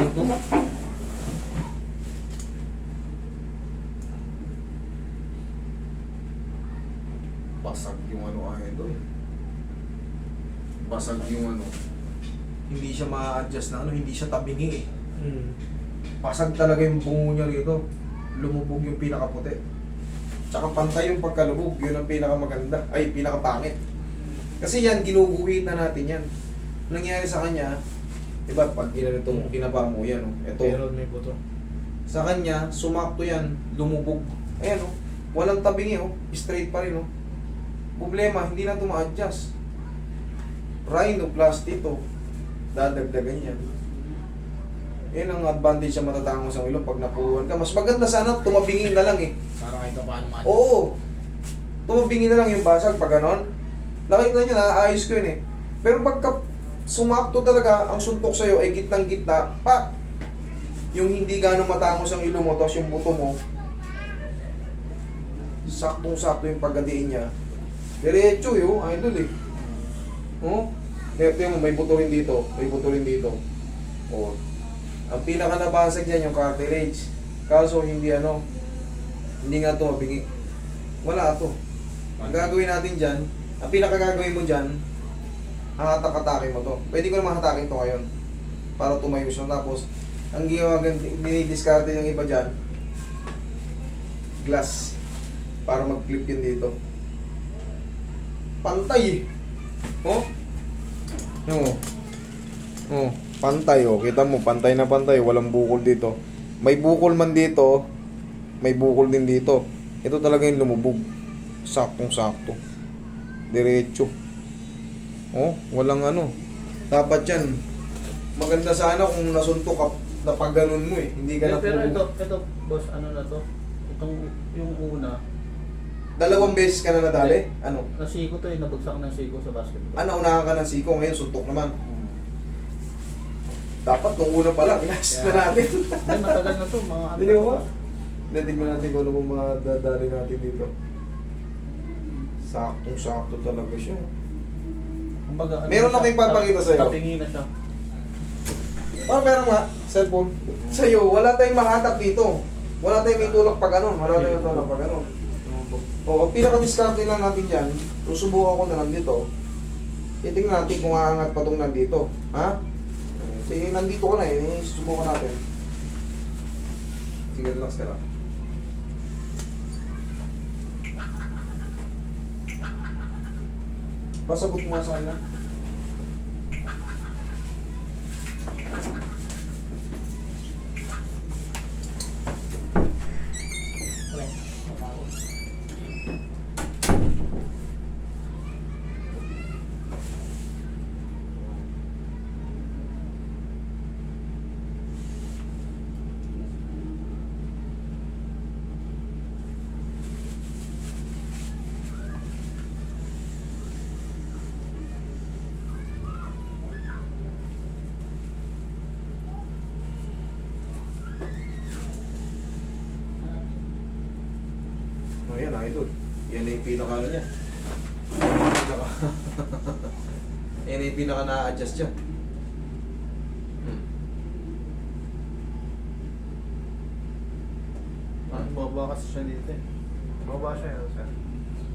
ito. Basag yung ano idol. Basag yung ano. Hindi siya ma-adjust na ano, hindi siya tabingi eh. Basag talaga yung bungo niya rito. Lumubog yung pinakaputi. Tsaka pantay yung pagkalubog, yun ang pinakamaganda. Ay, pinakapangit. Kasi yan, ginuguhit na natin yan. Nangyari sa kanya, diba, pag ginanito mo, kinaba mo, yan o. Ito. Pero may buto. Sa kanya, sumakto yan, lumubog. Ayan o, walang tabingi o, straight pa rin o. Problema, hindi na ito ma-adjust. Rhinoplasty ito, dadagdagan yan. Yan ang advantage sa matatangos ang ilong pag napuhuan ka. Mas maganda sana, tumabingin na lang eh. Para kahit pa paano ma-adjust. Oo. Tumabingin na lang yung basag pag ganon. Nakita nyo, naayos ko yun eh. Pero pagka sumakto talaga, ang suntok sa'yo ay gitnang-gitna, pa! Yung hindi gano'ng matangos ang ilong mo, tapos yung buto mo, saktong-sakto yung pagkadiin niya. Diretso yun, idol eh. Oh? Tingnan mo, may buto rin dito, may buto rin dito. Oh. Ang pinaka nabasag dyan yung cartilage. Kaso hindi ano, hindi nga ito mabingi. Wala ito. Ang gagawin natin dyan, ang pinaka gagawin mo dyan, hatak-hatakin mo to. Pwede ko naman hatakin to ngayon para tumayo siya. Tapos, ang ginawa, dinidiscarte yung iba dyan, glass, para mag-clip yun dito. Pantay eh. Oh? Yung oh, pantay oh. Kita mo, pantay na pantay. Walang bukol dito. May bukol man dito, may bukol din dito. Ito talaga yung lumubog. Saktong-sakto. Diretso. Oh, walang ano. Dapat yan. Maganda sana kung nasuntok ka na pag ganun mo eh. Hindi ka na Pero ito, boss, ano na to? Itong, yung una, Dalawang beses ka na nadali? Ano? nasiko to eh, nabagsak ng siko sa basketball. Ano, unahan ka ng siko, ngayon suntok naman. Dapat nung una pa lang, inas na natin. Hindi, matagal na to, mga ano. Hindi mo ba? Tingnan natin kung ano pong mga dadali natin dito. Saktong-sakto talaga siya. Kumbaga, ano Meron siya, akong ipapakita sa'yo. Tapingi na siya. Parang meron nga, cellphone. Sa'yo, wala tayong mahatak dito. Wala tayong may tulak pa ganun. Wala tayong tulak pa ganun. O, ang pinaka-discarte lang natin dyan, susubukan ko na lang dito. Itingnan natin kung aangat pa itong nandito. Ha? Sige, nandito ko na eh. Susubukan natin. Sige, relax ka lang. Pasabot mo nga sa kanya. O yan, idol. Yan na yung pinaka ano niya. Yan na yung pinaka na-adjust dyan. Baba kasi siya dito eh. Baba siya yun, sir.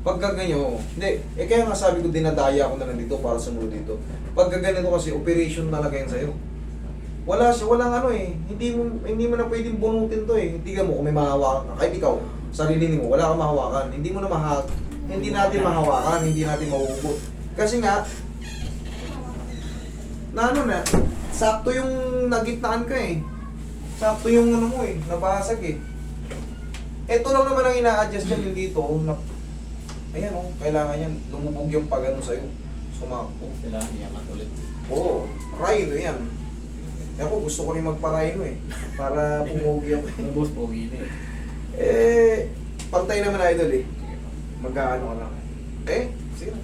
Pagka ganyan, oo. Hindi, kaya nga sabi ko dinadaya ko na lang dito para sumunod dito. Pagka ganito kasi, operation talaga yan sa'yo. Wala siya, walang ano eh. Hindi mo na pwedeng bunutin to eh. Tingnan mo kung may mahawakan ka. Kahit ikaw, sarili mo, wala kang mahawakan. Hindi mo na hindi natin mahawakan, hindi natin mahuhugot. Kasi nga, na ano na, sakto yung nagitnaan ka eh. Sakto yung ano mo eh, nabasag eh. Ito lang naman ang ina-adjust yan yung dito. Ayan oh, kailangan yan. Lumubog yung pag-ano sa'yo. Sumakto. Kailangan iyangat ulit. Oo, rhino yan. Ako gusto ko rin magpa-rhino eh. Para pumugi ako. Boss, pogi na eh. Eh, pantay naman idol eh. Mag-ano ka lang. Eh, sige.